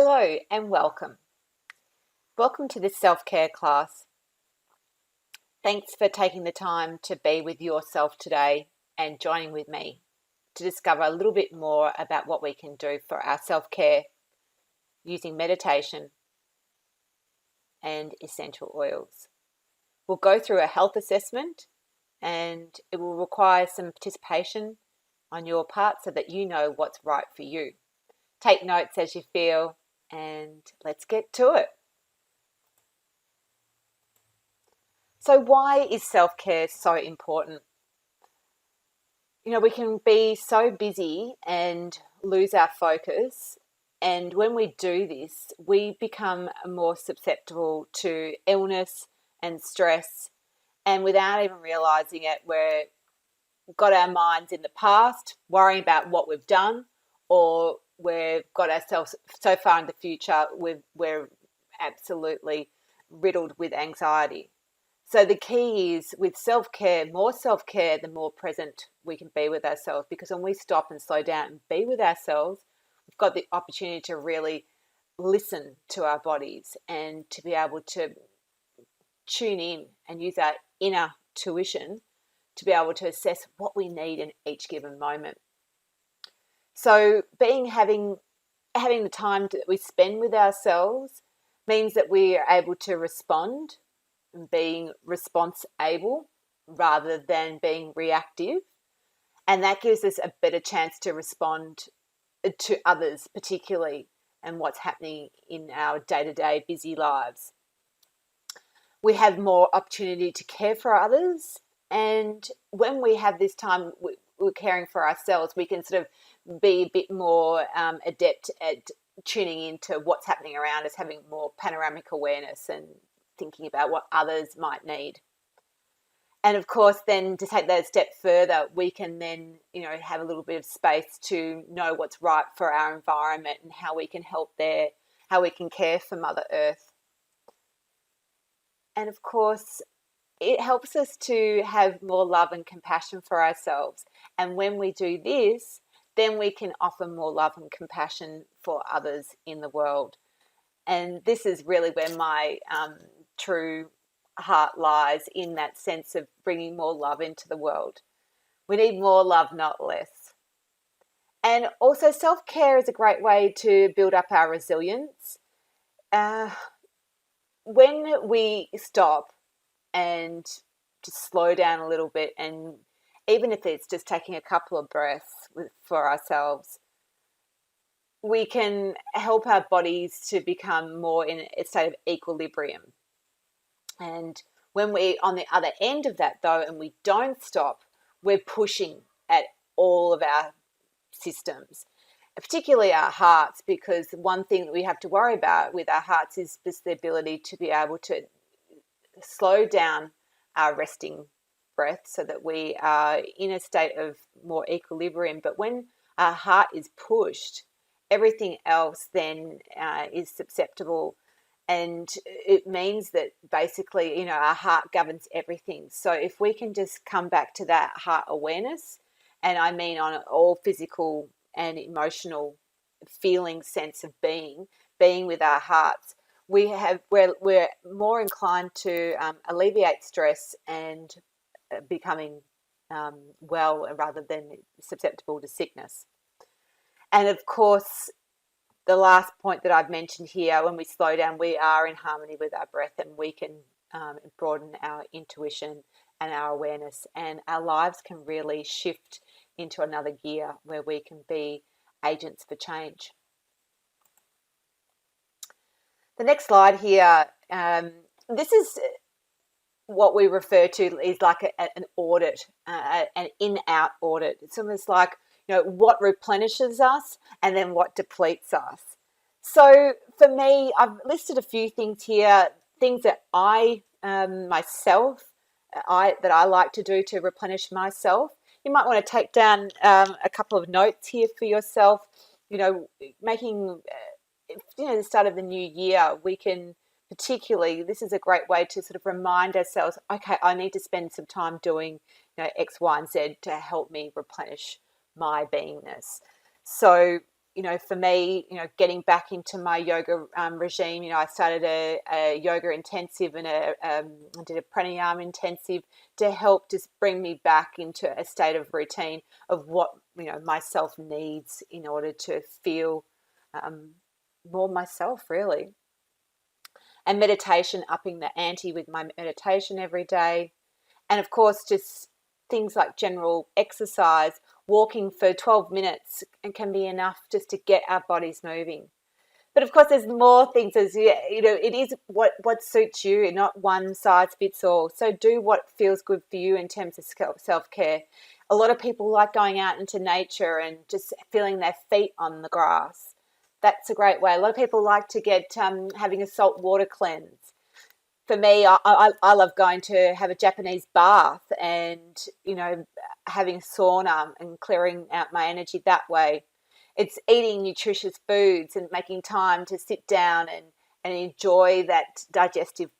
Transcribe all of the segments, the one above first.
Hello and welcome. Welcome to this self-care class. Thanks for taking the time to be with yourself today and joining with me to discover a little bit more about what we can do for our self-care using meditation and essential oils. We'll go through a health assessment and it will require some participation on your part so that you know what's right for you. Take notes as you feel and let's get to it. So why is self-care so important? We can be so busy and lose our focus. And when we do this, we become more susceptible to illness and stress. And without even realizing it, we've got our minds in the past, worrying about what we've done, or we've got ourselves so far in the future, we're absolutely riddled with anxiety. So the key is with self-care, the more present we can be with ourselves, because when we stop and slow down and be with ourselves, we've got the opportunity to really listen to our bodies and to be able to tune in and use our inner tuition to be able to assess what we need in each given moment. So having the time that we spend with ourselves means that we are able to respond and being response able rather than being reactive. And that gives us a better chance to respond to others, particularly, and what's happening in our day-to-day busy lives. We have more opportunity to care for others. And when we have this time we're caring for ourselves, we can sort of be a bit more adept at tuning into what's happening around us, having more panoramic awareness and thinking about what others might need. And of course, then to take that a step further, we can then, have a little bit of space to know what's right for our environment and how we can help there, how we can care for Mother Earth. And of course, it helps us to have more love and compassion for ourselves. And when we do this, then we can offer more love and compassion for others in the world. And this is really where my true heart lies, in that sense of bringing more love into the world. We need more love, not less. And also self-care is a great way to build up our resilience. When we stop and just slow down a little bit, and even if it's just taking a couple of breaths for ourselves, we can help our bodies to become more in a state of equilibrium. And when we're on the other end of that, though, and we don't stop, we're pushing at all of our systems, particularly our hearts, because one thing that we have to worry about with our hearts is just the ability to be able to slow down our resting breath so that we are in a state of more equilibrium. But when our heart is pushed, everything else then is susceptible, and it means that basically, our heart governs everything. So if we can just come back to that heart awareness, and I mean on all physical and emotional feeling sense of being with our hearts, we're more inclined to alleviate stress and becoming well rather than susceptible to sickness. And of course, the last point that I've mentioned here, when we slow down, we are in harmony with our breath, and we can broaden our intuition and our awareness, and our lives can really shift into another gear where we can be agents for change. The next slide here, this is what we refer to is like an audit, an in-out audit. It's almost like, what replenishes us and then what depletes us. So for me, I've listed a few things here, things that I like to do to replenish myself. You might want to take down a couple of notes here for yourself. Making the start of the new year, we can particularly, this is a great way to sort of remind ourselves, okay, I need to spend some time doing X, Y, and Z to help me replenish my beingness. So for me, getting back into my yoga regime, I started a yoga intensive and I did a pranayama intensive to help just bring me back into a state of routine of what, myself needs in order to feel more myself, really. And meditation, upping the ante with my meditation every day. And of course, just things like general exercise, walking for 12 minutes and can be enough just to get our bodies moving. But of course, there's more things, as it is what suits you, not one size fits all. So do what feels good for you in terms of self-care. A lot of people like going out into nature and just feeling their feet on the grass. That's a great way. A lot of people like to get having a salt water cleanse. For me, I love going to have a Japanese bath and, having sauna and clearing out my energy that way. It's eating nutritious foods and making time to sit down and enjoy that digestive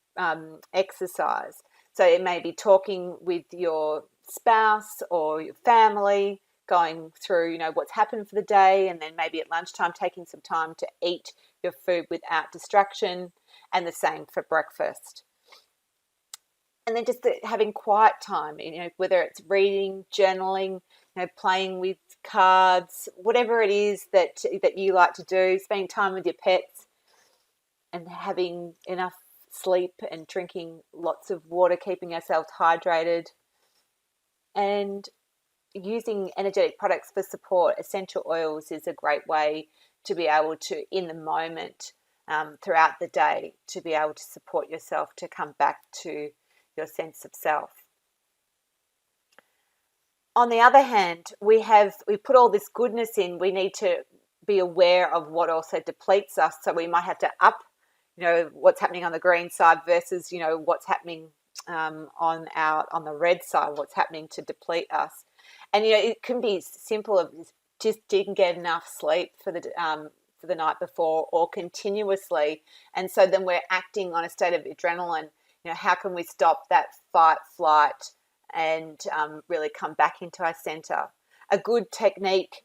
exercise. So it may be talking with your spouse or your family, going through, what's happened for the day, and then maybe at lunchtime taking some time to eat your food without distraction, and the same for breakfast. And then just having quiet time, whether it's reading, journaling, playing with cards, whatever it is that you like to do, spending time with your pets and having enough sleep and drinking lots of water, keeping ourselves hydrated, and using energetic products for support. Essential oils is a great way to be able to, in the moment, throughout the day, to be able to support yourself to come back to your sense of self. On the other hand, we put all this goodness in. We need to be aware of what also depletes us. So we might have to up, what's happening on the green side versus, what's happening on the red side, what's happening to deplete us. And it can be simple of just didn't get enough sleep for the night before, or continuously, and so then we're acting on a state of adrenaline. How can we stop that fight, flight, and really come back into our center? A good technique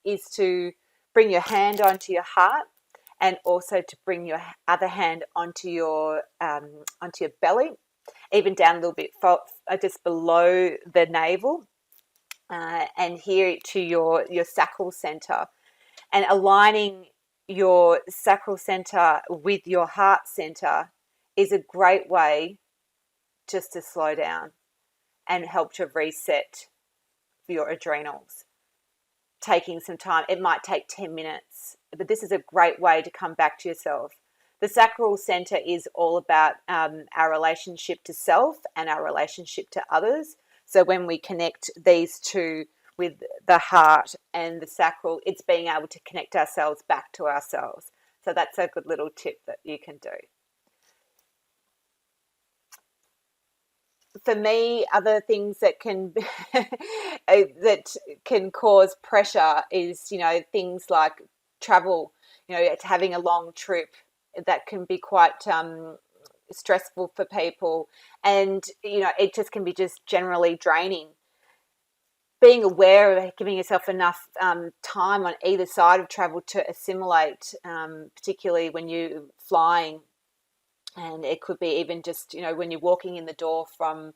is to bring your hand onto your heart, and also to bring your other hand onto your belly, even down a little bit just below the navel, and here to your sacral center, and aligning your sacral center with your heart center is a great way just to slow down and help to reset your adrenals. Taking some time, it might take 10 minutes, but this is a great way to come back to yourself. The sacral center is all about our relationship to self and our relationship to others. So when we connect these two with the heart and the sacral, it's being able to connect ourselves back to ourselves. So that's a good little tip that you can do. For me, other things that can cause pressure is, things like travel. It's having a long trip that can be quite stressful for people, and it just can be just generally draining. Being aware of giving yourself enough time on either side of travel to assimilate, particularly when you're flying. And it could be even just, when you're walking in the door from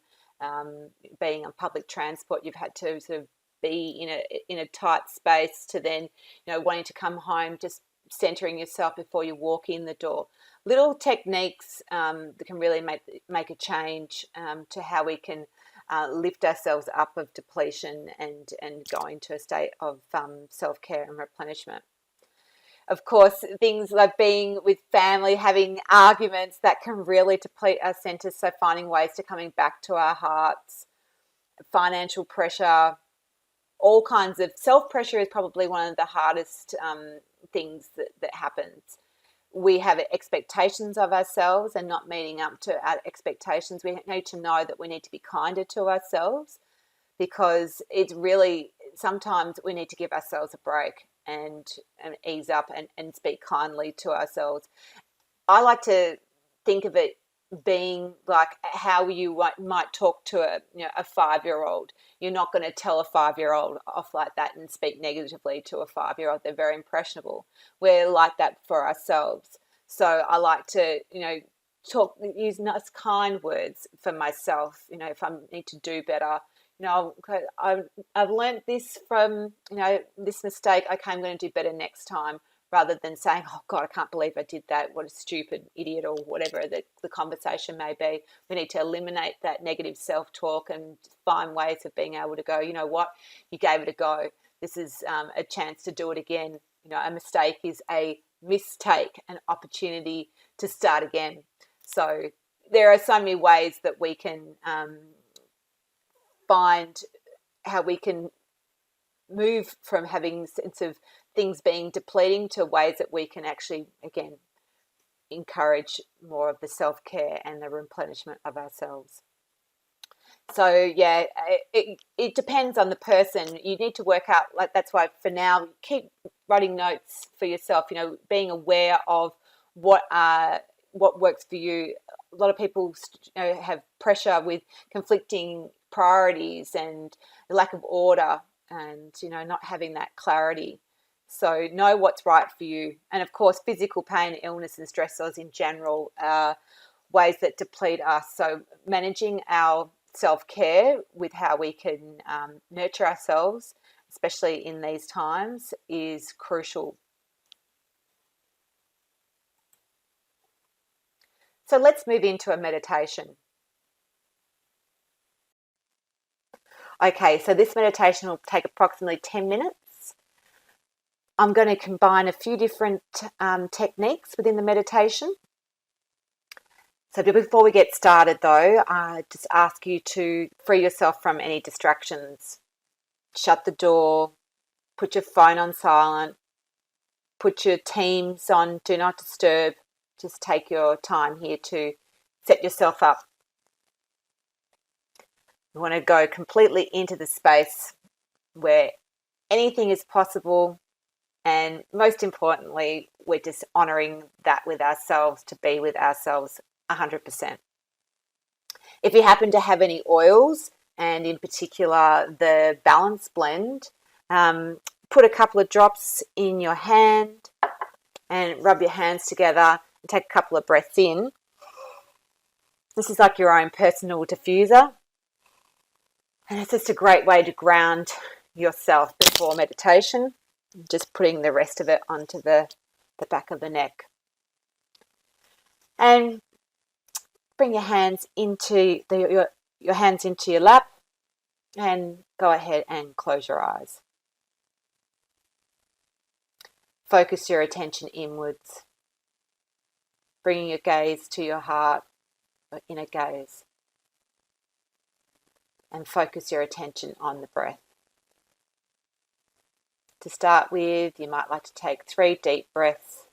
being on public transport, you've had to sort of be in a tight space, to then, wanting to come home, just centering yourself before you walk in the door. Little techniques that can really make a change to how we can lift ourselves up of depletion and go into a state of self-care and replenishment. Of course, things like being with family, having arguments, that can really deplete our centers. So finding ways to coming back to our hearts, financial pressure, all kinds of self-pressure is probably one of the hardest things that happens. We have expectations of ourselves and not meeting up to our expectations. We need to know that we need to be kinder to ourselves, because it's really, sometimes we need to give ourselves a break and ease up and speak kindly to ourselves. I like to think of it being like how you might talk to a 5-year-old. You're not going to tell a 5-year-old off like that and speak negatively to a 5-year-old. They're very impressionable. We're like that for ourselves. So I like to, use nice, kind words for myself. If I need to do better, I've learned this from, this mistake. Okay, I'm going to do better next time, rather than saying, oh God, I can't believe I did that. What a stupid idiot, or whatever the conversation may be. We need to eliminate that negative self-talk and find ways of being able to go, you know what, you gave it a go. This is a chance to do it again. A mistake is a mistake, an opportunity to start again. So there are so many ways that we can find how we can move from having a sense of things being depleting to ways that we can actually, again, encourage more of the self-care and the replenishment of ourselves. So yeah, it depends on the person. You need to work out, like, that's why for now, keep writing notes for yourself, being aware of what works for you. A lot of people have pressure with conflicting priorities and the lack of order, and not having that clarity. So know what's right for you. And of course, physical pain, illness and stressors in general are ways that deplete us. So managing our self-care with how we can nurture ourselves, especially in these times, is crucial. So let's move into a meditation. Okay, so this meditation will take approximately 10 minutes. I'm going to combine a few different techniques within the meditation. So before we get started though, I just ask you to free yourself from any distractions. Shut the door, put your phone on silent, put your Teams on Do Not Disturb. Just take your time here to set yourself up. You want to go completely into the space where anything is possible, and most importantly, we're just honouring that with ourselves, to be with ourselves 100%. If you happen to have any oils, and in particular the Balance Blend, put a couple of drops in your hand and rub your hands together and take a couple of breaths in. This is like your own personal diffuser, and it's just a great way to ground yourself before meditation. Just putting the rest of it onto the back of the neck. And bring your hands into your hands into your lap, and go ahead and close your eyes. Focus your attention inwards, bringing your gaze to your heart, or inner gaze, and focus your attention on the breath. To start with, you might like to take 3 deep breaths,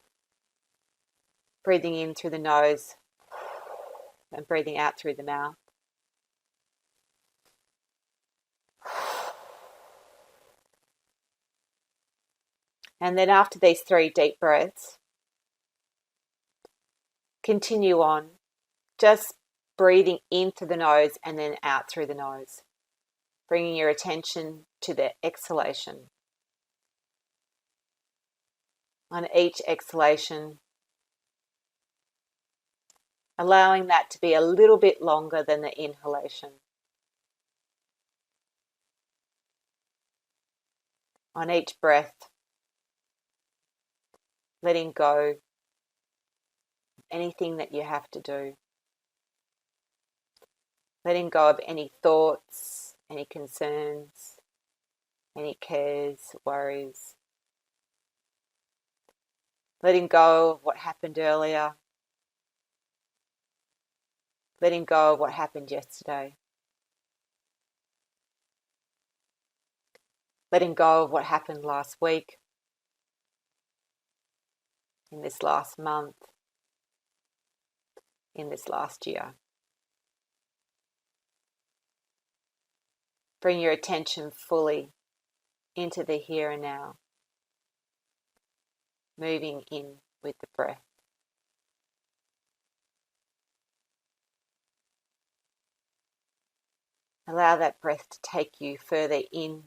breathing in through the nose and breathing out through the mouth. And then after these 3 deep breaths, continue on, just breathing in through the nose and then out through the nose, bringing your attention to the exhalation. On each exhalation, allowing that to be a little bit longer than the inhalation. On each breath, letting go of anything that you have to do. Letting go of any thoughts, any concerns, any cares, worries. Letting go of what happened earlier. Letting go of what happened yesterday. Letting go of what happened last week, in this last month, in this last year. Bring your attention fully into the here and now, moving in with the breath. Allow that breath to take you further in.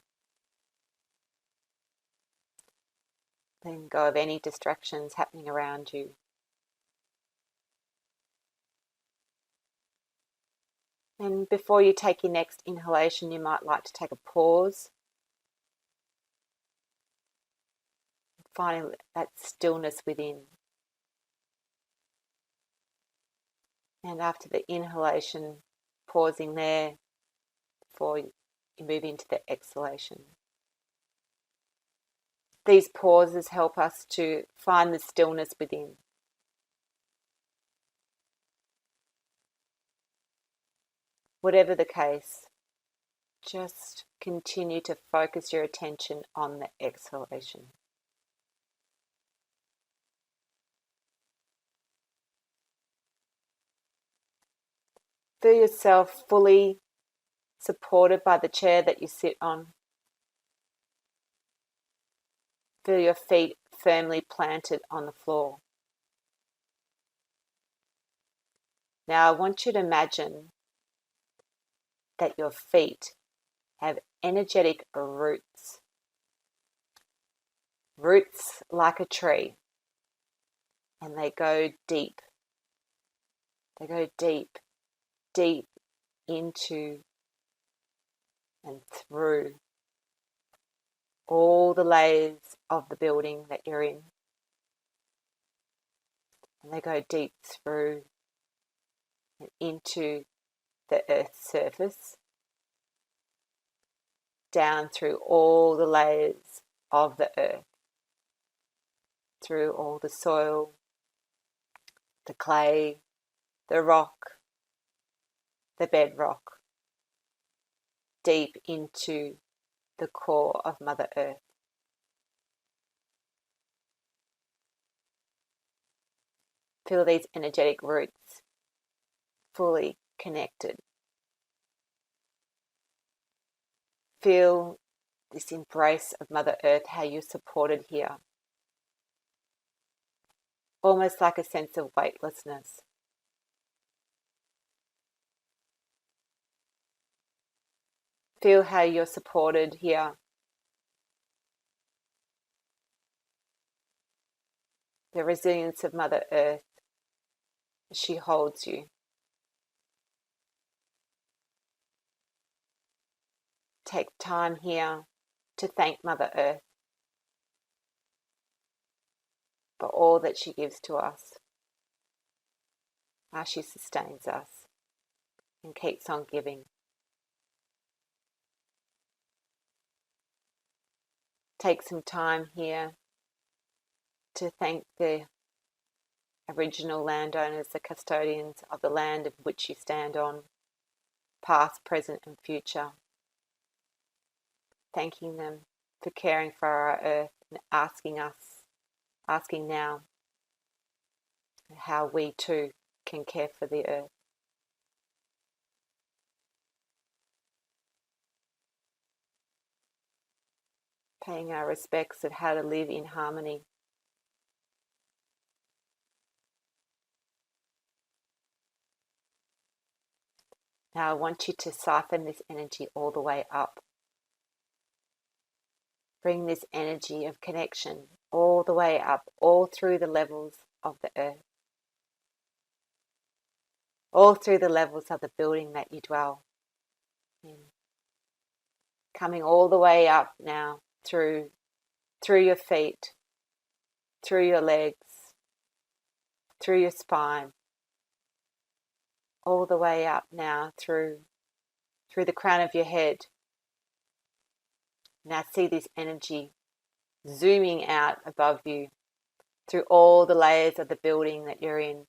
Letting go of any distractions happening around you. And before you take your next inhalation, you might like to take a pause. Finding that stillness within. And after the inhalation, pausing there before you move into the exhalation. These pauses help us to find the stillness within. Whatever the case, just continue to focus your attention on the exhalation. Feel yourself fully supported by the chair that you sit on. Feel your feet firmly planted on the floor. Now I want you to imagine that your feet have energetic roots. Roots like a tree. And they go deep. They go deep, deep into and through all the layers of the building that you're in. And they go deep through and into the earth's surface, down through all the layers of the earth, through all the soil, the clay, the rock, the bedrock, deep into the core of Mother Earth. Feel these energetic roots fully connected. Feel this embrace of Mother Earth, how you're supported here. Almost like a sense of weightlessness. Feel how you're supported here. The resilience of Mother Earth as she holds you. Take time here to thank Mother Earth for all that she gives to us, how she sustains us and keeps on giving. Take some time here to thank the original landowners, the custodians of the land of which you stand on, past, present and future. Thanking them for caring for our earth and asking now how we too can care for the earth. Paying our respects of how to live in harmony. Now I want you to siphon this energy all the way up. Bring this energy of connection all the way up, all through the levels of the earth. All through the levels of the building that you dwell in. Coming all the way up now through your feet, through your legs, through your spine, all the way up now through the crown of your head. Now see this energy zooming out above you through all the layers of the building that you're in,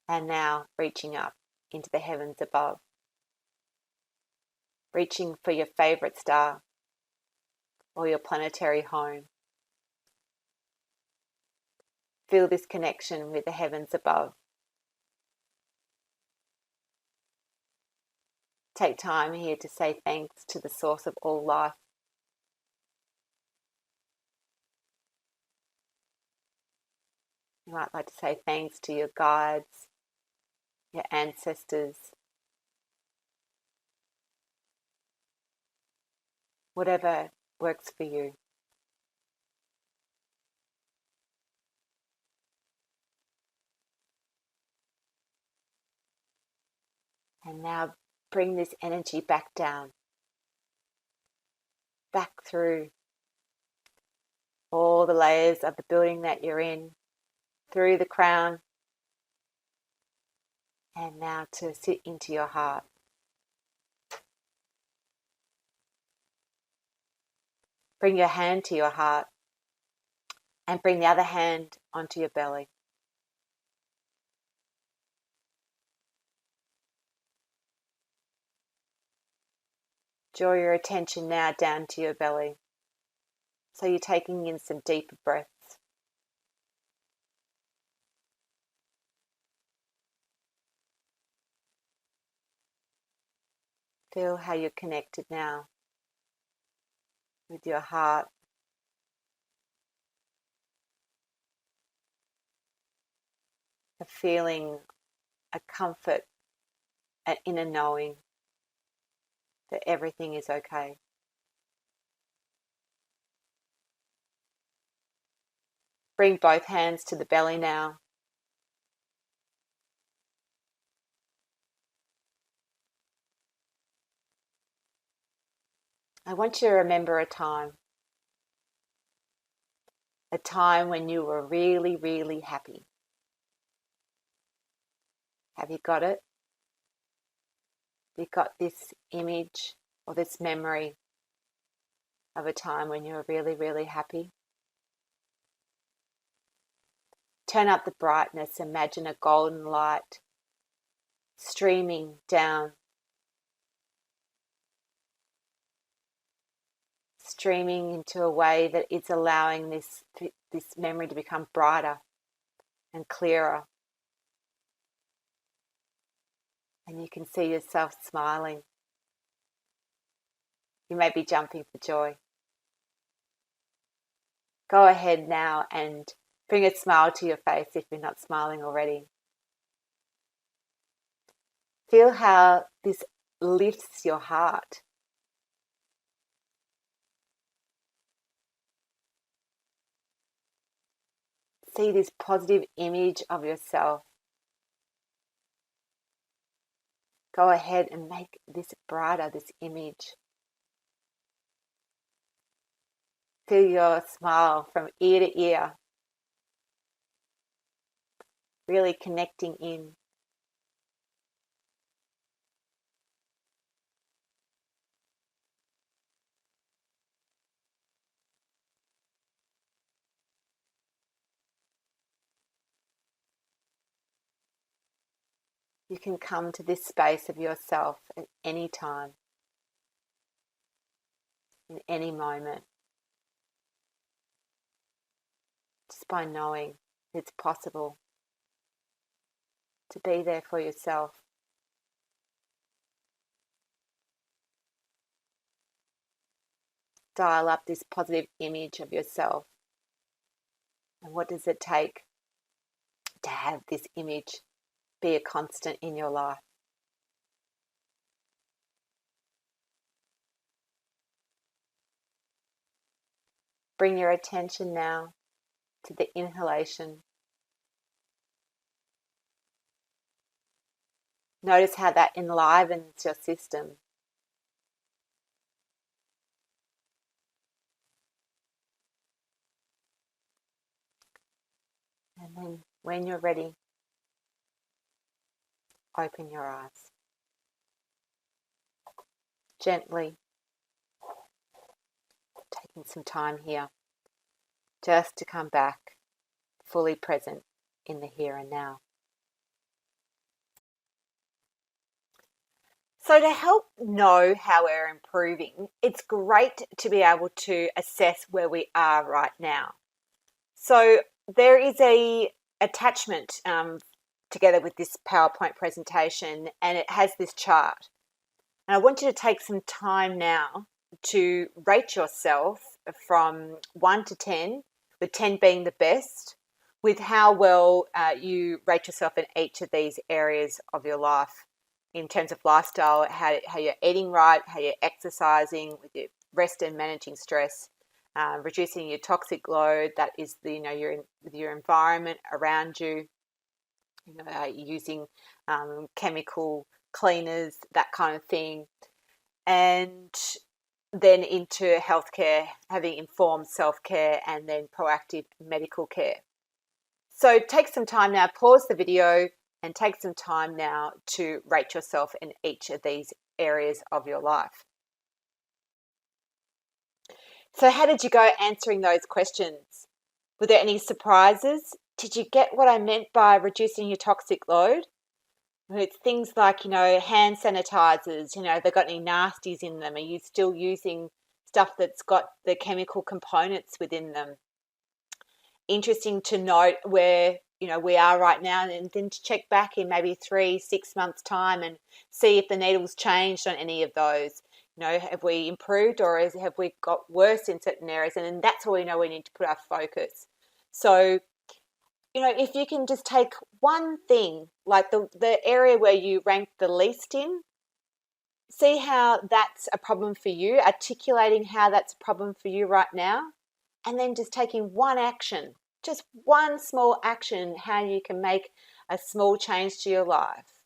and now reaching up into the heavens above, reaching for your favorite star or your planetary home. Feel this connection with the heavens above. Take time here to say thanks to the source of all life. You might like to say thanks to your guides, your ancestors, whatever works for you. And now bring this energy back down, back through all the layers of the building that you're in, through the crown, and now to sit into your heart. Bring your hand to your heart and bring the other hand onto your belly. Draw your attention now down to your belly. So you're taking in some deeper breaths. Feel how you're connected now with your heart. A feeling, a comfort, an inner knowing that everything is okay. Bring both hands to the belly now. I want you to remember a time when you were really, really happy. Have you got it? You got this image or this memory of a time when you were really, really happy? Turn up the brightness. Imagine a golden light streaming down, streaming into a way that it's allowing this memory to become brighter and clearer. And you can see yourself smiling. You may be jumping for joy. Go ahead now and bring a smile to your face if you're not smiling already. Feel how this lifts your heart. See this positive image of yourself. Go ahead and make this brighter, this image. Feel your smile from ear to ear, really connecting in. You can come to this space of yourself at any time, in any moment, just by knowing it's possible to be there for yourself. Dial up this positive image of yourself. And what does it take to have this image be a constant in your life? Bring your attention now to the inhalation. Notice how that enlivens your system. And then when you're ready, open your eyes. Gently, taking some time here just to come back fully present in the here and now. So to help know how we're improving, it's great to be able to assess where we are right now. So there is a attachment together with this PowerPoint presentation, and it has this chart. And I want you to take some time now to rate yourself from 1 to 10, with 10 being the best, with how well you rate yourself in each of these areas of your life in terms of lifestyle, how you're eating right, how you're exercising, with your rest and managing stress, reducing your toxic load, that is your environment around you, using chemical cleaners, that kind of thing, and then into healthcare, having informed self-care and then proactive medical care. So take some time now, pause the video and take some time now to rate yourself in each of these areas of your life. So how did you go answering those questions? Were there any surprises? Did you get what I meant by reducing your toxic load? It's things like, hand sanitizers, they've got any nasties in them. Are you still using stuff that's got the chemical components within them? Interesting to note where, we are right now, and then to check back in maybe 3-6 months time and see if the needle's changed on any of those. Have we improved or have we got worse in certain areas? And then that's where we know we need to put our focus. So, if you can just take one thing, like the area where you rank the least in, see how that's a problem for you, articulating how that's a problem for you right now, and then just taking one action, just one small action, how you can make a small change to your life.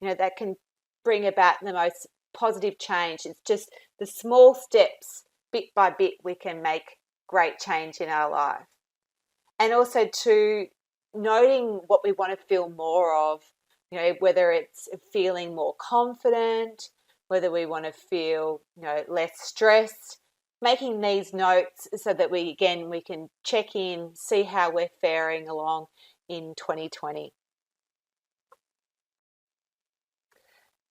That can bring about the most positive change. It's just the small steps, bit by bit, we can make great change in our life. And also to noting what we want to feel more of, whether it's feeling more confident, whether we want to feel, less stressed, making these notes so that we can check in, see how we're faring along in 2020.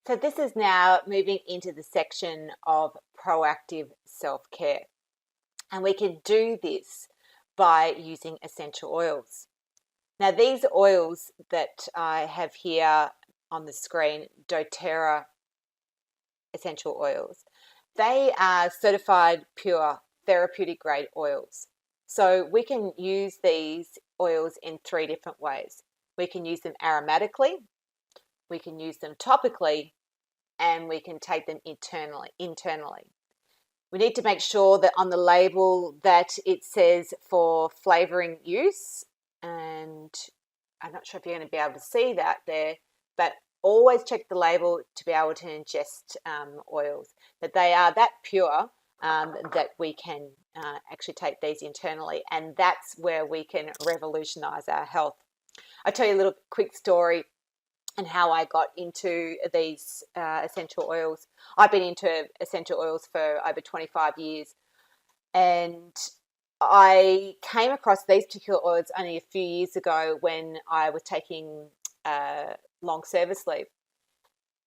So this is now moving into the section of proactive self-care. And we can do this by using essential oils. Now, these oils that I have here on the screen, doTERRA essential oils, they are certified pure therapeutic grade oils. So we can use these oils in 3 different ways. We can use them aromatically, we can use them topically, and we can take them internally. We need to make sure that on the label that it says for flavoring use, and I'm not sure if you're going to be able to see that there, but always check the label to be able to ingest oils, that they are that pure that we can actually take these internally, and that's where we can revolutionize our health. I'll tell you a little quick story and how I got into these essential oils. I've been into essential oils for over 25 years, and I came across these particular oils only a few years ago when I was taking long service leave.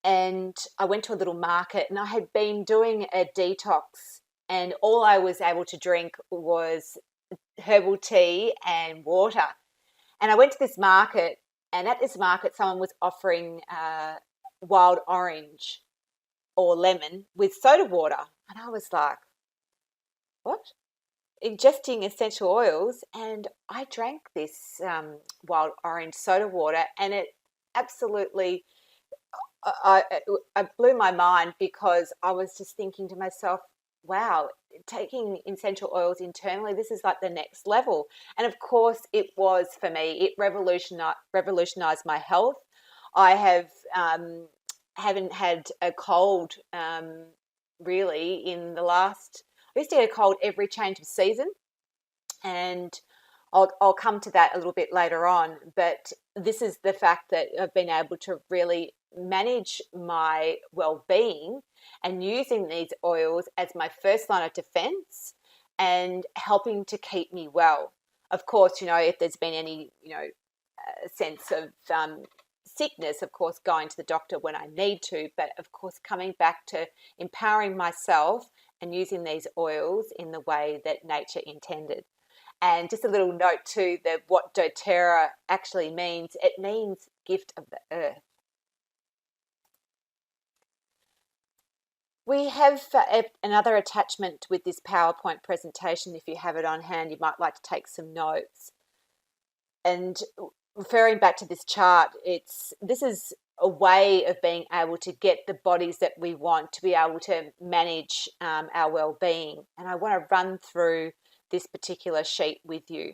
And I went to a little market, and I had been doing a detox, and all I was able to drink was herbal tea and water. And I went to this market, and at this market someone was offering wild orange or lemon with soda water. And I was like, what? Ingesting essential oils? And I drank this wild orange soda water, and it absolutely I blew my mind, because I was just thinking to myself, wow, taking essential oils internally, this is like the next level. And of course it was for me. It revolutionized my health. I haven't had a cold really in the last, I used to get a cold every change of season, and I'll come to that a little bit later on. But this is the fact that I've been able to really manage my well-being and using these oils as my first line of defense and helping to keep me well. Of course, if there's been any, sense of sickness, of course, going to the doctor when I need to, but of course, coming back to empowering myself and using these oils in the way that nature intended. And just a little note too, that what doTERRA actually means, it means gift of the earth. We have another attachment with this PowerPoint presentation. If you have it on hand, you might like to take some notes. And referring back to this chart, this is a way of being able to get the bodies that we want to be able to manage our well-being. And I want to run through this particular sheet with you.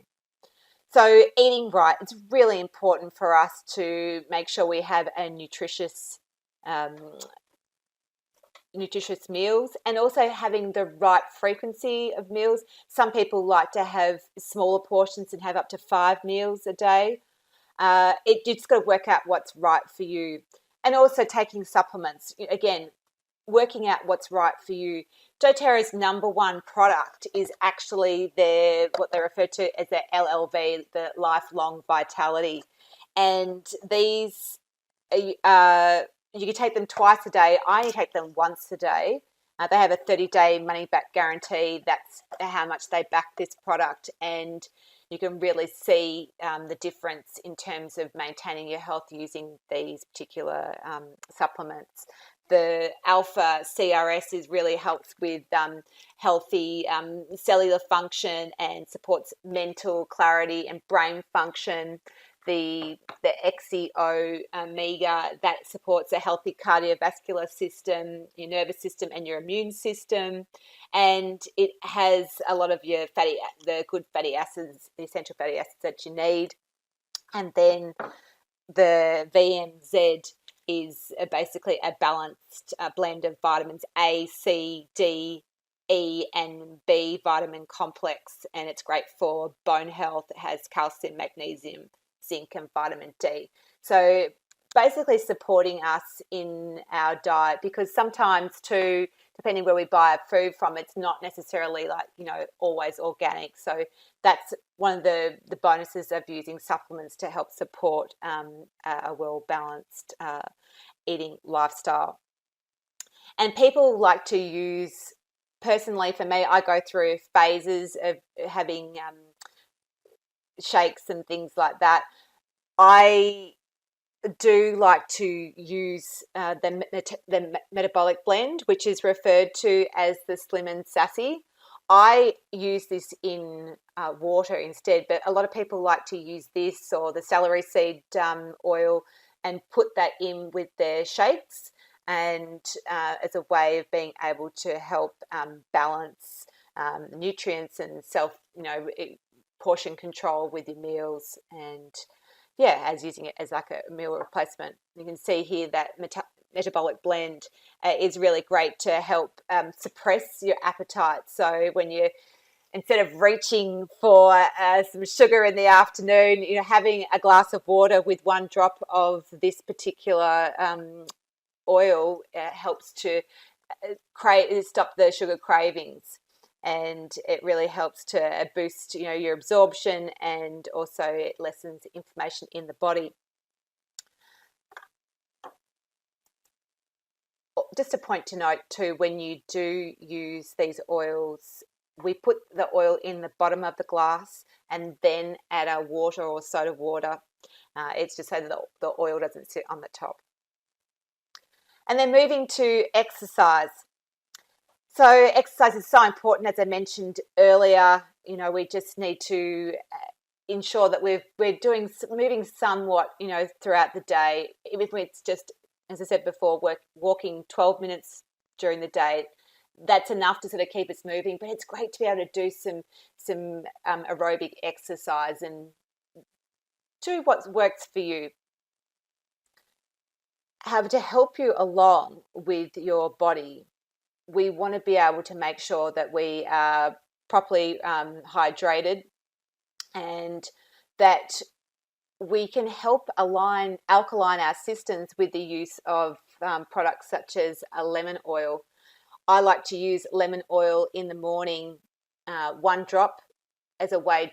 So eating right, it's really important for us to make sure we have a nutritious meals, and also having the right frequency of meals. Some people like to have smaller portions and have up to 5 meals a day. You just got to work out what's right for you. And also taking supplements. Again, working out what's right for you. doTERRA's number one product is actually what they refer to as the LLV, the lifelong vitality. And these, you can take them twice a day. I only take them once a day. They have a 30-day money-back guarantee. That's how much they back this product. And you can really see the difference in terms of maintaining your health using these particular supplements. The alpha CRS really helps with healthy cellular function and supports mental clarity and brain function. The XEO omega, that supports a healthy cardiovascular system, your nervous system, and your immune system. And it has a lot of the good fatty acids, the essential fatty acids that you need. And then the VMZ is basically a balanced blend of vitamins A, C, D, E, and B vitamin complex, and it's great for bone health. It has calcium, magnesium, zinc, and vitamin D. So basically supporting us in our diet, because sometimes too, depending where we buy our food from, it's not necessarily always organic. So that's one of the bonuses of using supplements to help support a well-balanced eating lifestyle. And people like to use, personally for me, I go through phases of having shakes and things like that. I do like to use the metabolic blend, which is referred to as the Slim and Sassy. I use this in water instead, but a lot of people like to use this or the celery seed oil and put that in with their shakes, and as a way of being able to help balance nutrients and portion control with your meals, and as using it as like a meal replacement. You can see here that metabolic blend is really great to help suppress your appetite. So when instead of reaching for some sugar in the afternoon, having a glass of water with 1 drop of this particular oil helps to stop the sugar cravings. And it really helps to boost, your absorption, and also it lessens inflammation in the body. Just a point to note too, when you do use these oils, we put the oil in the bottom of the glass and then add our water or soda water. It's just so that the oil doesn't sit on the top. And then moving to exercise. So exercise is so important, as I mentioned earlier. We just need to ensure that we're moving somewhat, throughout the day. Even if it's just, as I said before, walking 12 minutes during the day, that's enough to sort of keep us moving. But it's great to be able to do some aerobic exercise and do what works for you. However, to help you along with your body, we want to be able to make sure that we are properly hydrated, and that we can help alkaline our systems with the use of products such as a lemon oil. I like to use lemon oil in the morning, 1 drop as a way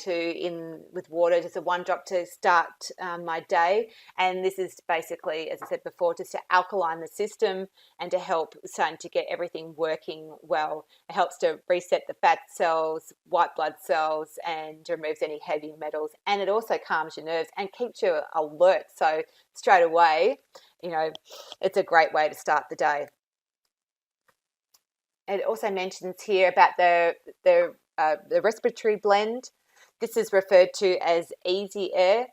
with water, just a 1 drop to start my day. And this is basically, as I said before, just to alkaline the system and to help starting to get everything working well. It helps to reset the fat cells, white blood cells, and removes any heavy metals. And it also calms your nerves and keeps you alert. So straight away, it's a great way to start the day. It also mentions here about the respiratory blend. This is referred to as Easy Air.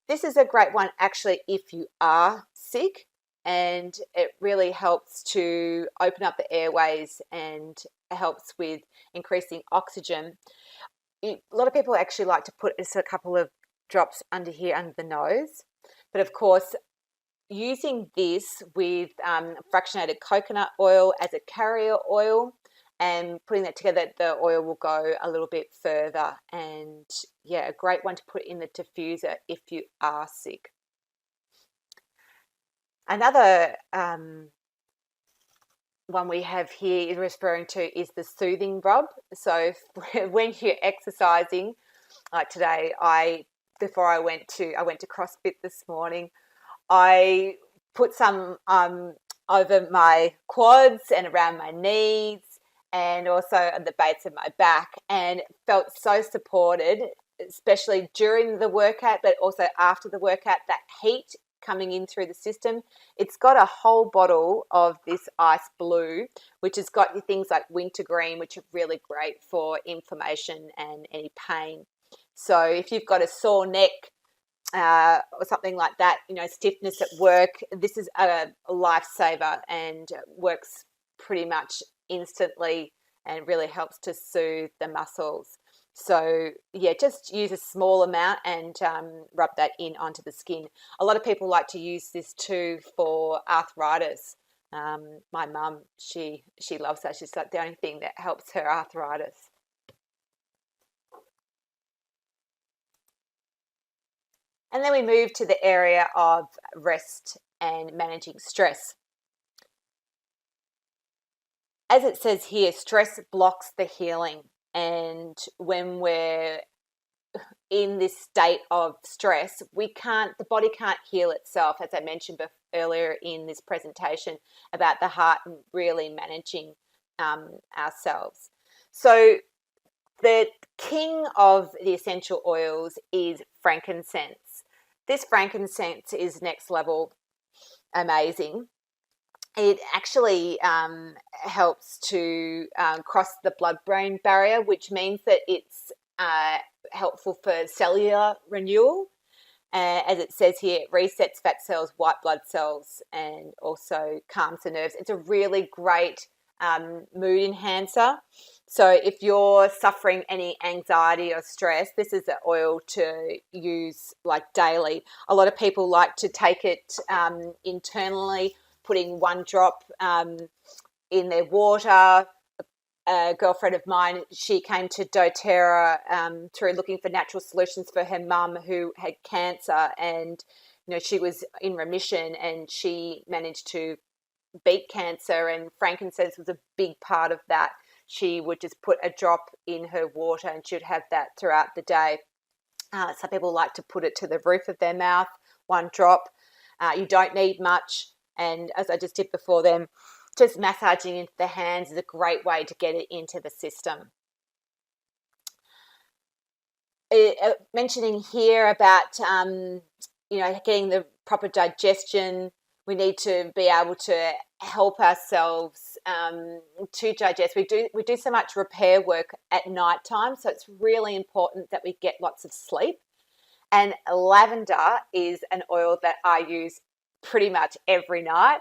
This is a great one actually if you are sick. and it really helps to open up the airways and helps with increasing oxygen. A lot of people actually like to put just a couple of drops under here under the nose, but of course using this with fractionated coconut oil as a carrier oil and putting that together, the oil will go a little bit further. And yeah, a great one to put in the diffuser if you are sick. Another one we have here is referring to is the soothing rub. So when you're exercising, like today, before I went to CrossFit this morning, I put some over my quads and around my knees and also at the base of my back, and felt so supported, especially during the workout, but also after the workout, that heat coming in through the system. It's got a whole bottle of this ice blue, which has got things like wintergreen, which are really great for inflammation and any pain. So if you've got a sore neck, or something like that, stiffness at work, this is a lifesaver and works pretty much instantly and really helps to soothe the muscles. So yeah, just use a small amount and rub that in onto the skin. A lot of people like to use this too for arthritis. My mum, she loves that. She's like the only thing that helps her arthritis. And then we move to the area of rest and managing stress. As it says here, stress blocks the healing. And when we're in this state of stress, the body can't heal itself, as I mentioned earlier in this presentation about the heart and really managing ourselves. So the king of the essential oils is frankincense. This frankincense is next level amazing. It actually helps to cross the blood-brain barrier, which means that it's helpful for cellular renewal. As it says here, it resets fat cells, white blood cells, and also calms the nerves. It's a really great mood enhancer. So if you're suffering any anxiety or stress, this is an oil to use like daily. A lot of people like to take it internally, putting one drop in their water. A girlfriend of mine, she came to doTERRA through looking for natural solutions for her mum who had cancer, and she was in remission and she managed to beat cancer, and frankincense was a big part of that. She would just put a drop in her water and she would have that throughout the day. Some people like to put it to the roof of their mouth, one drop. You don't need much, and as I just did before them, just massaging into the hands is a great way to get it into the system. Mentioning here about getting the proper digestion, we need to be able to help ourselves to digest. We do so much repair work at night time, so it's really important that we get lots of sleep. And lavender is an oil that I use pretty much every night.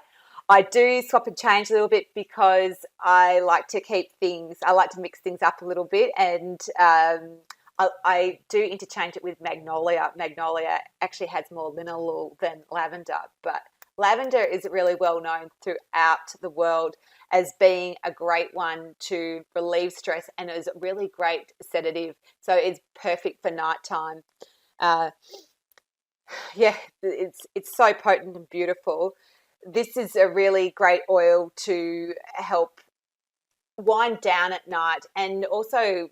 I do swap and change a little bit because I like to mix things up a little bit, and I do interchange it with magnolia. Magnolia actually has more linalool than lavender, but lavender is really well known throughout the world as being a great one to relieve stress, and is a really great sedative. So it's perfect for nighttime. It's so potent and beautiful. This is a really great oil to help wind down at night, and also,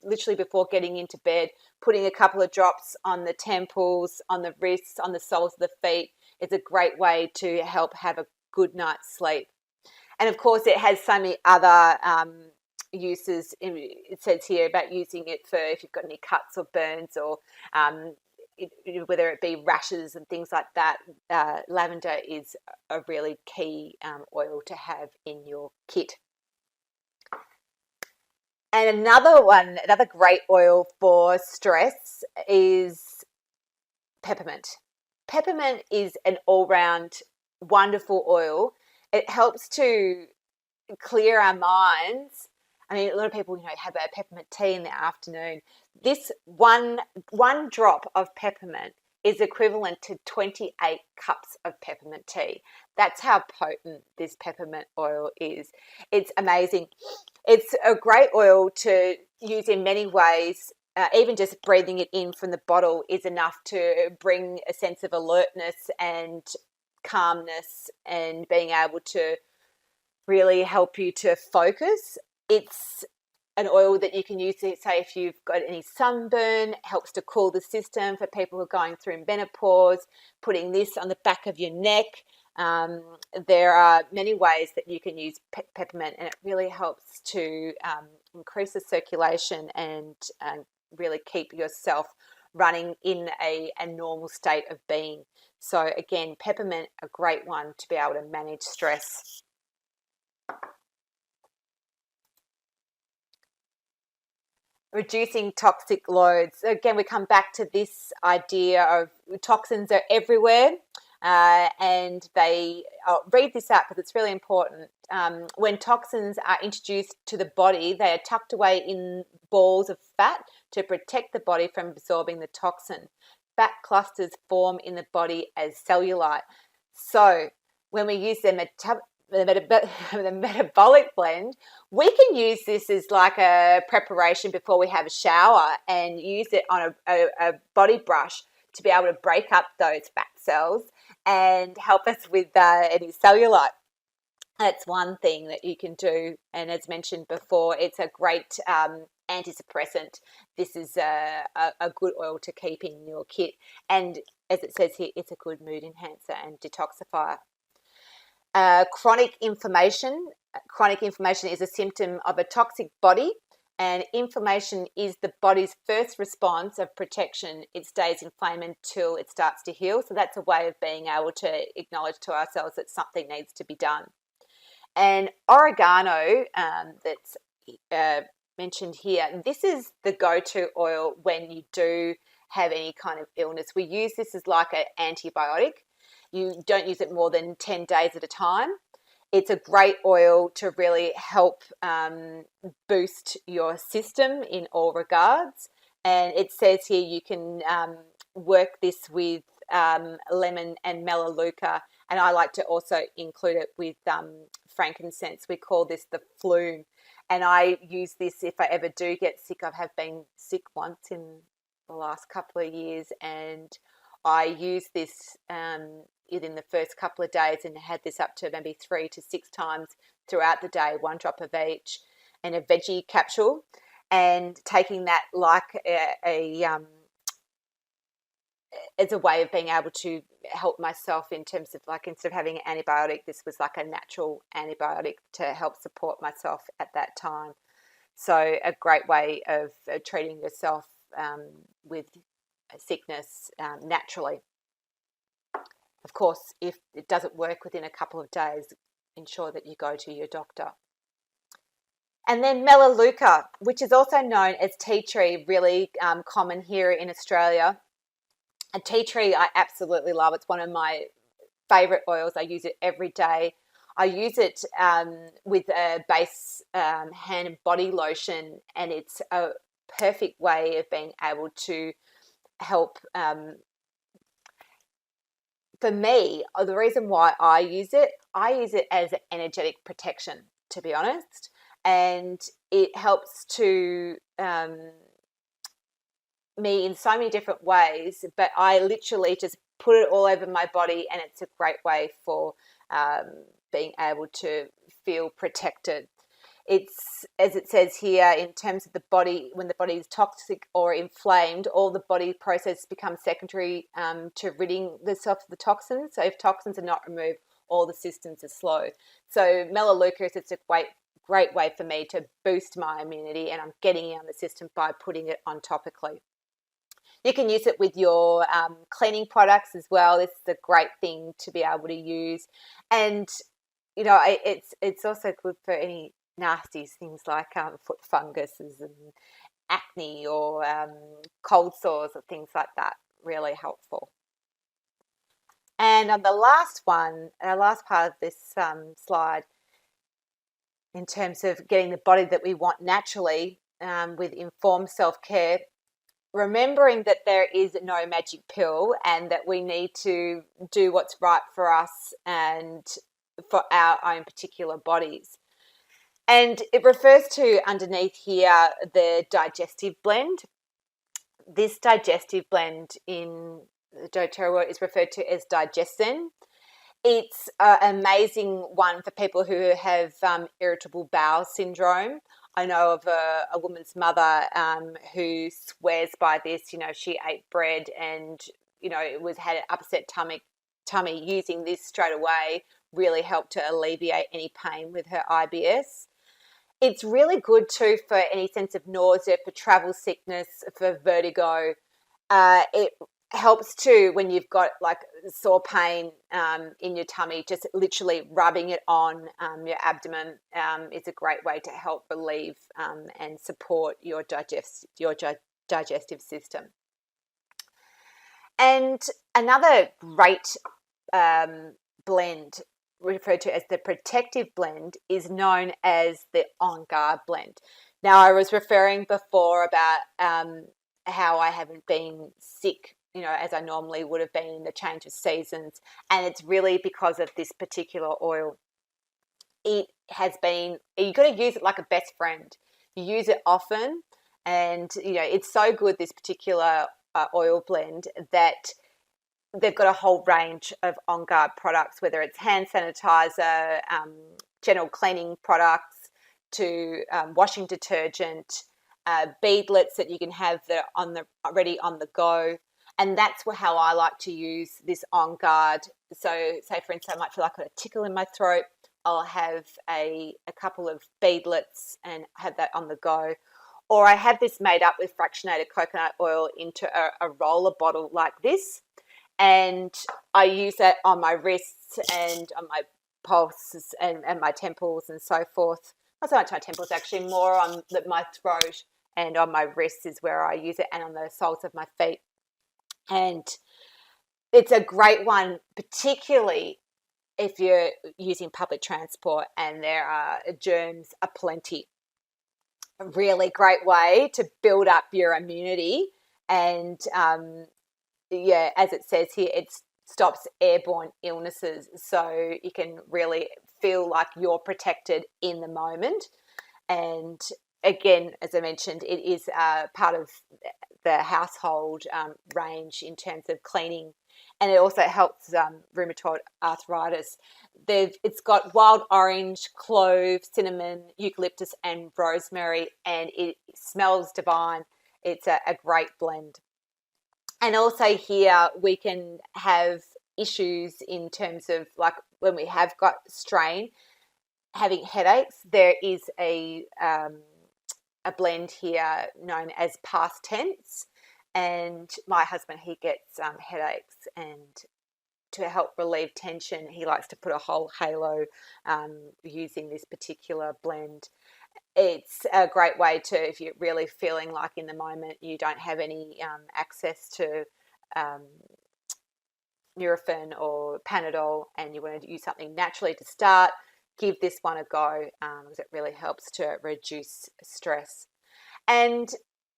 literally before getting into bed, putting a couple of drops on the temples, on the wrists, on the soles of the feet is a great way to help have a good night's sleep. And of course, it has so many other uses. It says here about using it for if you've got any cuts or burns, or whether it be rashes and things like that. Lavender is a really key oil to have in your kit. And another great oil for stress is peppermint. Peppermint is an all-round wonderful oil. It helps to clear our minds. I mean, a lot of people, have a peppermint tea in the afternoon. This one drop of peppermint is equivalent to 28 cups of peppermint tea. That's how potent this peppermint oil is. It's amazing. It's a great oil to use in many ways. Even just breathing it in from the bottle is enough to bring a sense of alertness and calmness and being able to really help you to focus. It's an oil that you can use, say, if you've got any sunburn, helps to cool the system for people who are going through menopause, putting this on the back of your neck. There are many ways that you can use peppermint, and it really helps to increase the circulation and really keep yourself running in a normal state of being. So again, peppermint, a great one to be able to manage stress. Reducing toxic loads. Again, we come back to this idea of toxins are everywhere, and I'll read this out because it's really important. When toxins are introduced to the body, they are tucked away in balls of fat to protect the body from absorbing the toxin. Fat clusters form in the body as cellulite. So when we use the metabolic blend, we can use this as like a preparation before we have a shower and use it on a body brush to be able to break up those fat cells and help us with any cellulite. That's one thing that you can do, and as mentioned before, it's a great antisuppressant. This is a good oil to keep in your kit, and as it says here, it's a good mood enhancer and detoxifier. Chronic inflammation. Chronic inflammation is a symptom of a toxic body, and inflammation is the body's first response of protection. It stays inflamed until it starts to heal. So that's a way of being able to acknowledge to ourselves that something needs to be done. And oregano, that's mentioned here, this is the go-to oil when you do have any kind of illness. We use this as like an antibiotic. You don't use it more than 10 days at a time. It's a great oil to really help boost your system in all regards. And it says here you can work this with lemon and melaleuca. And I like to also include it with frankincense. We call this the flume. And I use this if I ever do get sick. I have been sick once in the last couple of years, and I use this within the first couple of days and had this up to maybe 3 to 6 times throughout the day, 1 drop of each, and a veggie capsule, and taking that like as a way of being able to help myself in terms of, like, instead of having an antibiotic, this was like a natural antibiotic to help support myself at that time. So a great way of treating yourself with sickness naturally. Of course, if it doesn't work within a couple of days, ensure that you go to your doctor. And then melaleuca, which is also known as tea tree, really common here in Australia. And tea tree I absolutely love. It's one of my favourite oils. I use it every day. I use it with a base hand and body lotion, and it's a perfect way of being able to help. For me, the reason why I use it as an energetic protection, to be honest, and it helps to me in so many different ways, but I literally just put it all over my body, and it's a great way for being able to feel protected. It's, as it says here, in terms of the body, when the body is toxic or inflamed, all the body processes become secondary to ridding itself of the toxins. So if toxins are not removed, all the systems are slow. So melaleuca is it's a great way for me to boost my immunity, and I'm getting it on the system by putting it on topically. You can use it with your cleaning products as well. This is a great thing to be able to use, and it's also good for any nasty things like foot funguses and acne or cold sores or things like that. Really helpful. And on the last one, our last part of this slide, in terms of getting the body that we want naturally with informed self-care, remembering that there is no magic pill and that we need to do what's right for us and for our own particular bodies. And it refers to underneath here the digestive blend. This digestive blend in the doTERRA is referred to as Digestin. It's an amazing one for people who have irritable bowel syndrome. I know of a woman's mother who swears by this. You know, she ate bread and, you know, it had an upset tummy. Using this straight away really helped to alleviate any pain with her IBS. It's really good too for any sense of nausea, for travel sickness, for vertigo. It helps too when you've got like sore pain in your tummy. Just literally rubbing it on your abdomen is a great way to help relieve and support your digestive system. And another great blend referred to as the protective blend is known as the On Guard blend. Now, I was referring before about how I haven't been sick, you know, as I normally would have been in the change of seasons, and it's really because of this particular oil. It has been, you've got to use it like a best friend. You use it often, and you know it's so good, this particular oil blend, that they've got a whole range of On Guard products, whether it's hand sanitizer, general cleaning products, to washing detergent, beadlets that you can have that are already on the go. And that's how I like to use this On Guard. So say, for instance, I might feel like I've got a tickle in my throat. I'll have a couple of beadlets and have that on the go. Or I have this made up with fractionated coconut oil into a roller bottle like this. And I use that on my wrists and on my pulses and my temples and so forth. Not so much my temples, actually, more on my throat and on my wrists is where I use it, and on the soles of my feet. And it's a great one, particularly if you're using public transport and there are germs aplenty. A really great way to build up your immunity. And yeah, as it says here, it stops airborne illnesses, so you can really feel like you're protected in the moment. And again, as I mentioned, it is part of the household range in terms of cleaning, and it also helps rheumatoid arthritis. It's got wild orange, clove, cinnamon, eucalyptus, and rosemary, and it smells divine. It's a great blend. And also here we can have issues in terms of, like, when we have got strain, having headaches. There is a blend here known as past tense, and my husband, he gets headaches, and to help relieve tension, he likes to put a whole halo using this particular blend. It's a great way to, if you're really feeling like in the moment you don't have any access to Nurofen or Panadol and you want to use something naturally to start, give this one a go, because it really helps to reduce stress. And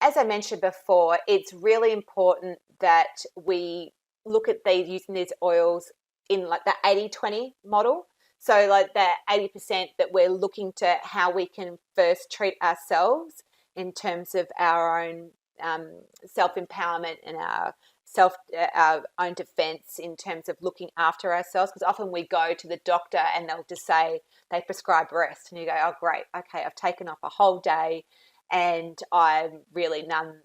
as I mentioned before, it's really important that we look at using these oils in like the 80-20 model. So like that 80% that we're looking to how we can first treat ourselves in terms of our own self-empowerment and our own defense in terms of looking after ourselves, because often we go to the doctor and they'll just say they prescribe rest, and you go, oh great, okay, I've taken off a whole day and I'm really none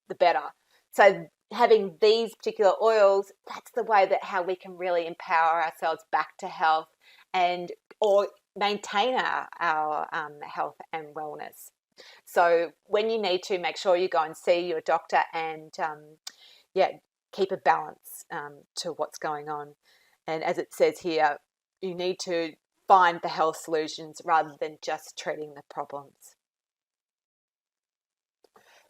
the better. So having these particular oils, that's the way that how we can really empower ourselves back to health and or maintain our health and wellness. So when you need to, make sure you go and see your doctor and keep a balance to what's going on. And as it says here, you need to find the health solutions rather than just treating the problems.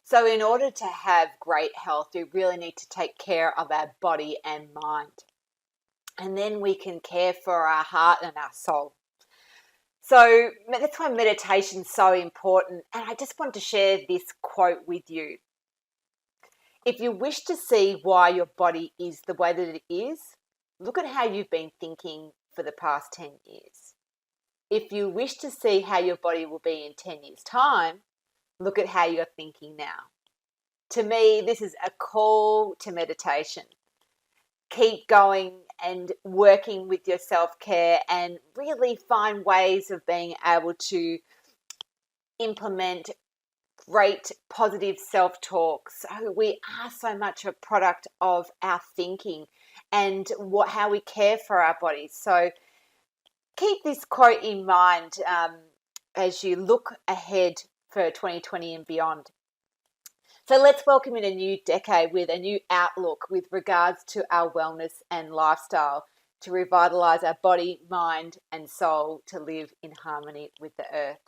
So in order to have great health, we really need to take care of our body and mind. and then we can care for our heart and our soul. So that's why meditation is so important. And I just want to share this quote with you. If you wish to see why your body is the way that it is, look at how you've been thinking for the past 10 years. If you wish to see how your body will be in 10 years' time, look at how you're thinking now. To me, this is a call to meditation. Keep going and working with your self-care and really find ways of being able to implement great positive self-talk. So we are so much a product of our thinking and how we care for our bodies. So keep this quote in mind as you look ahead for 2020 and beyond. So let's welcome in a new decade with a new outlook with regards to our wellness and lifestyle to revitalise our body, mind and soul to live in harmony with the earth.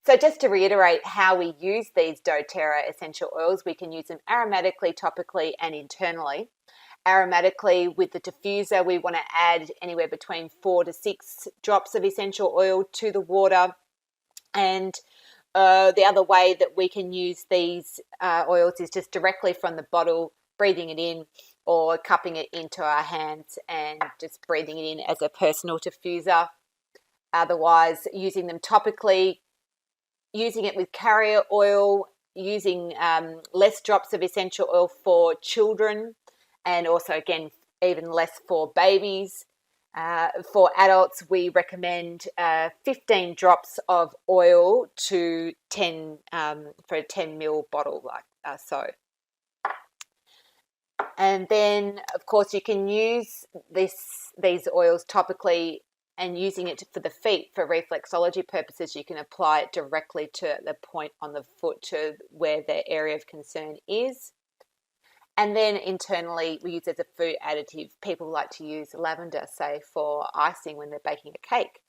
So just to reiterate how we use these doTERRA essential oils, we can use them aromatically, topically and internally. Aromatically, with the diffuser, we want to add anywhere between 4 to 6 drops of essential oil to the water. And the other way that we can use these oils is just directly from the bottle, breathing it in or cupping it into our hands and just breathing it in as a personal diffuser. Otherwise, using them topically, using it with carrier oil, using less drops of essential oil for children, and also, again, even less for babies. For adults, we recommend 15 drops of oil to 10 for a 10 ml bottle, like so. And then, of course, you can use these oils topically, and using it for the feet for reflexology purposes, you can apply it directly to the point on the foot to where the area of concern is. And then internally, we use it as a food additive. People like to use lavender, say, for icing when they're baking a cake.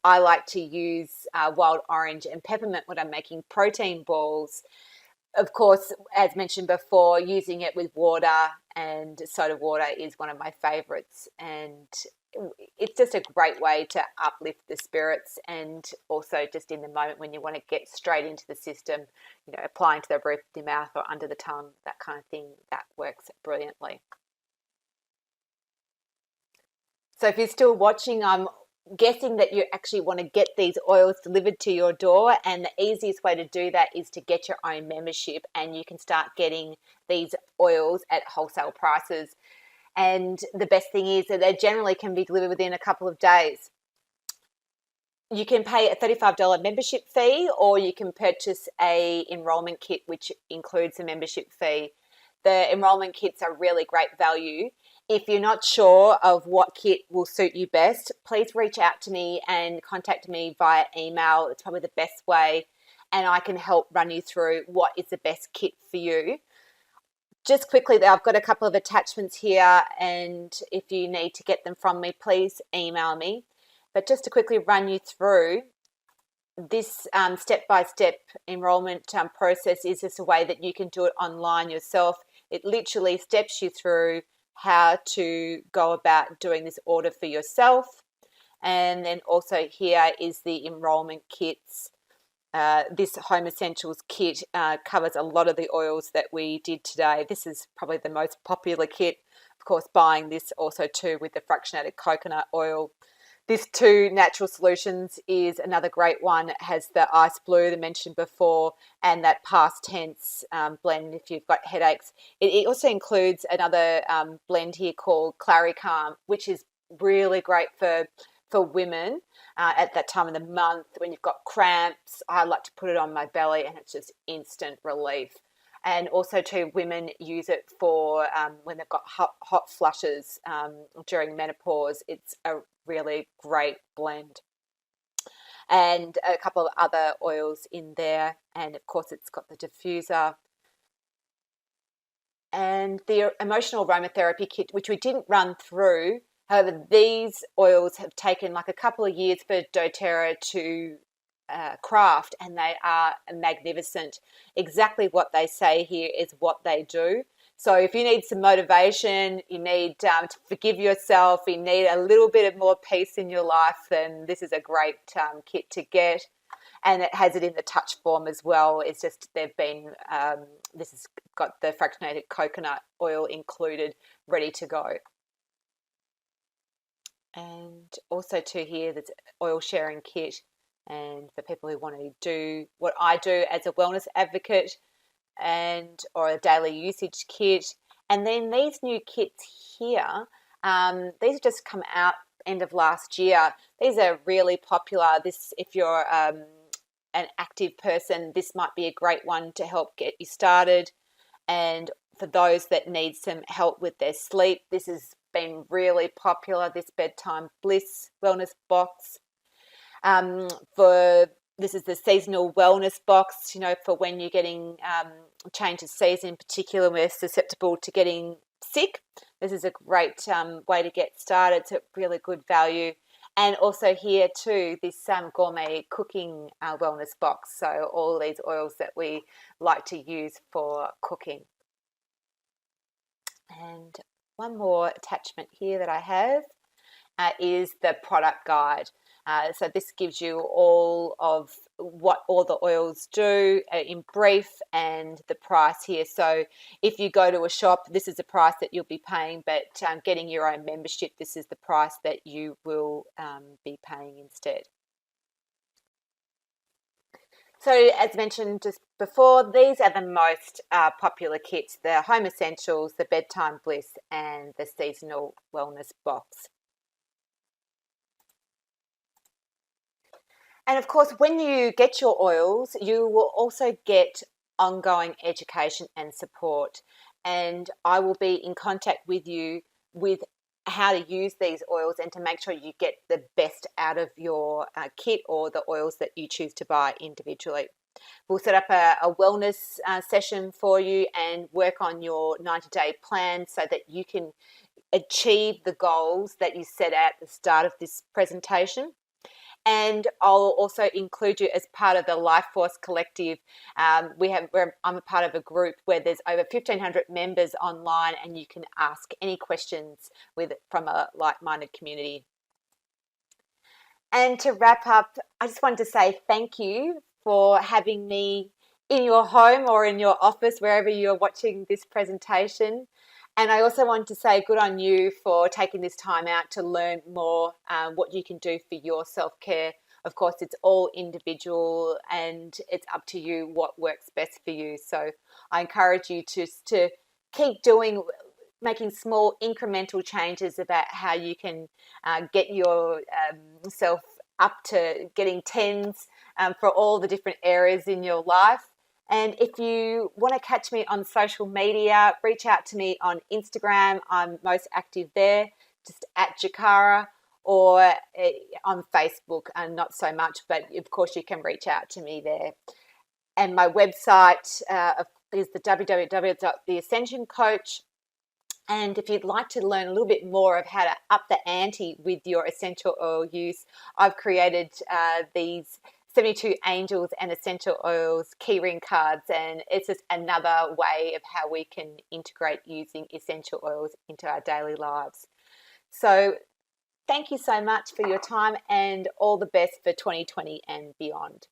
I like to use wild orange and peppermint when I'm making protein balls. Of course, as mentioned before, using it with water and soda water is one of my favorites. And it's just a great way to uplift the spirits, and also just in the moment when you want to get straight into the system, applying to the roof of your mouth or under the tongue, that kind of thing, that works brilliantly. So if you're still watching, I'm guessing that you actually want to get these oils delivered to your door, and the easiest way to do that is to get your own membership, and you can start getting these oils at wholesale prices. And the best thing is that they generally can be delivered within a couple of days. You can pay a $35 membership fee, or you can purchase a enrollment kit, which includes a membership fee. The enrollment kits are really great value. If you're not sure of what kit will suit you best, please reach out to me and contact me via email. It's probably the best way, and I can help run you through what is the best kit for you. Just quickly, I've got a couple of attachments here, and if you need to get them from me, please email me. But just to quickly run you through, this step-by-step enrollment process is just a way that you can do it online yourself. It literally steps you through how to go about doing this order for yourself. And then also here is the enrollment kits. This Home Essentials kit covers a lot of the oils that we did today. This is probably the most popular kit. Of course, buying this also too with the fractionated coconut oil. This 2 Natural Solutions is another great one. It has the ice blue that I mentioned before, and that past tense blend if you've got headaches. It also includes another blend here called Claricalm, which is really great for women at that time of the month when you've got cramps. I like to put it on my belly, and it's just instant relief. And also too, women use it for when they've got hot flushes during menopause. It's a really great blend. And a couple of other oils in there, and of course it's got the diffuser. And the emotional aromatherapy kit, which we didn't run through. However, these oils have taken like a couple of years for doTERRA to craft, and they are magnificent. Exactly what they say here is what they do. So if you need some motivation, you need to forgive yourself, you need a little bit of more peace in your life, then this is a great kit to get. And it has it in the touch form as well. It's just this has got the fractionated coconut oil included, ready to go. And also too here, there's oil sharing kit. And for people who want to do what I do as a wellness advocate, or a daily usage kit. And then these new kits here, these have just come out end of last year. These are really popular. If you're an active person, this might be a great one to help get you started. And for those that need some help with their sleep, this has been really popular, this bedtime bliss wellness box. This is the seasonal wellness box, for when you're getting change of season, in particular, we're susceptible to getting sick. This is a great way to get started. It's a really good value. And also here too, this gourmet cooking wellness box. So all these oils that we like to use for cooking. And one more attachment here that I have is the product guide. So this gives you all of what all the oils do in brief, and the price here. So if you go to a shop, this is the price that you'll be paying, but getting your own membership, this is the price that you will be paying instead. So as mentioned just before, these are the most popular kits: the Home Essentials, the Bedtime Bliss, and the Seasonal Wellness Box. And of course, when you get your oils, you will also get ongoing education and support. And I will be in contact with you with how to use these oils and to make sure you get the best out of your kit or the oils that you choose to buy individually. We'll set up a wellness session for you and work on your 90-day plan so that you can achieve the goals that you set at the start of this presentation. And I'll also include you as part of the Life Force Collective. I'm a part of a group where there's over 1,500 members online, and you can ask any questions from a like-minded community. And to wrap up, I just wanted to say thank you for having me in your home or in your office, wherever you're watching this presentation. And I also want to say good on you for taking this time out to learn more what you can do for your self-care. Of course, it's all individual and it's up to you what works best for you. So I encourage you to keep making small incremental changes about how you can get yourself up to getting 10s for all the different areas in your life. And if you want to catch me on social media, reach out to me on Instagram. I'm most active there, just at doTERRA, or on Facebook, and not so much, but of course you can reach out to me there. And my website is the www.theascensioncoach. And if you'd like to learn a little bit more of how to up the ante with your essential oil use, I've created these 72 angels and essential oils keyring cards, and it's just another way of how we can integrate using essential oils into our daily lives. So thank you so much for your time, and all the best for 2020 and beyond.